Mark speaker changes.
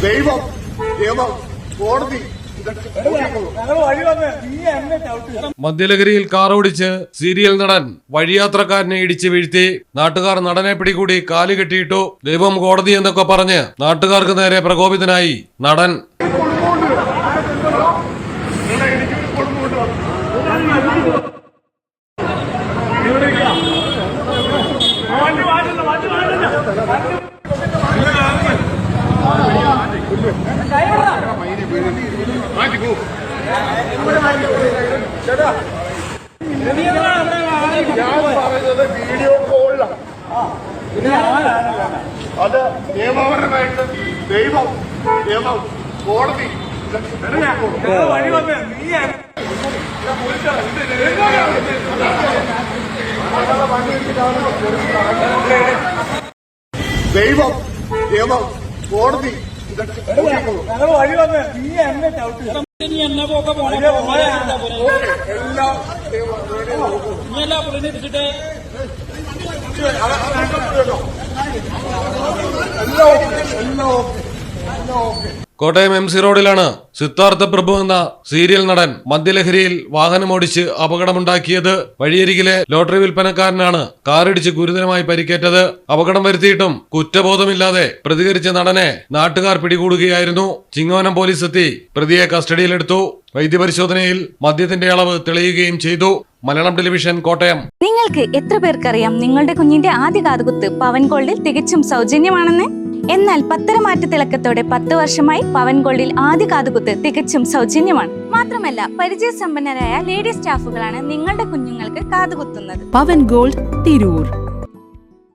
Speaker 1: ദൈവം നിയമം കോടതി
Speaker 2: മദ്യലഹരിയിൽ കാർ ഓടിച്ച് സീരിയൽ നടൻ വഴിയാത്രക്കാരനെ ഇടിച്ച് വീഴ്ത്തി. നാട്ടുകാർ നടനെ പിടികൂടി കാല് കെട്ടിയിട്ടു. ദൈവം കോടതി എന്നൊക്കെ പറഞ്ഞ് നാട്ടുകാർക്ക് നേരെ പ്രകോപിതനായി നടൻ.
Speaker 1: വീഡിയോ കോളിലാണ് അത് നിയമപരമായിട്ട് ദൈവം നിയമം കോടതി ദൈവം നിയമം കോടതി
Speaker 2: കോട്ടയം MC റോഡിലാണ് സിദ്ധാർത്ഥ പ്രഭു എന്ന സീരിയൽ നടൻ മദ്യലഹരിയിൽ വാഹനമോടിച്ച് അപകടമുണ്ടാക്കിയത്. വഴിയരികിലെ ലോട്ടറി വിൽപ്പനക്കാരനാണ് കാറിടിച്ച് ഗുരുതരമായി പരിക്കേറ്റത്. അപകടം വരുത്തിയിട്ടും കുറ്റബോധമില്ലാതെ പ്രതികരിച്ച നടനെ നാട്ടുകാർ പിടികൂടുകയായിരുന്നു. ചിങ്ങവനം പോലീസ് എത്തി പ്രതിയെ കസ്റ്റഡിയിലെടുത്തു. വൈദ്യപരിശോധനയിൽ മദ്യത്തിന്റെ അളവ് തെളിയുകയും ചെയ്തു. മലയാളം ടെലിവിഷൻ, കോട്ടയം.
Speaker 3: നിങ്ങൾക്ക് എത്ര പേർക്കറിയാം നിങ്ങളുടെ കുഞ്ഞിന്റെ ആദ്യ കാതുകുത്ത് പവൻ ഗോൾഡിൽ തികച്ചും സൗജന്യമാണെന്ന്? എന്നാൽ പത്തരമാറ്റ തിളക്കത്തോടെ 10 വർഷമായി പവൻ ഗോൾഡിൽ ആദ്യ കാതുകുത്ത് തികച്ചും സൗജന്യമാണ്. മാത്രമല്ല പരിചയസമ്പന്നരായ ലേഡി സ്റ്റാഫുകളാണ് നിങ്ങളുടെ കുഞ്ഞുങ്ങൾക്ക് കാതുകുത്തുന്നത്.
Speaker 4: പവൻ ഗോൾഡ്, തിരൂർ.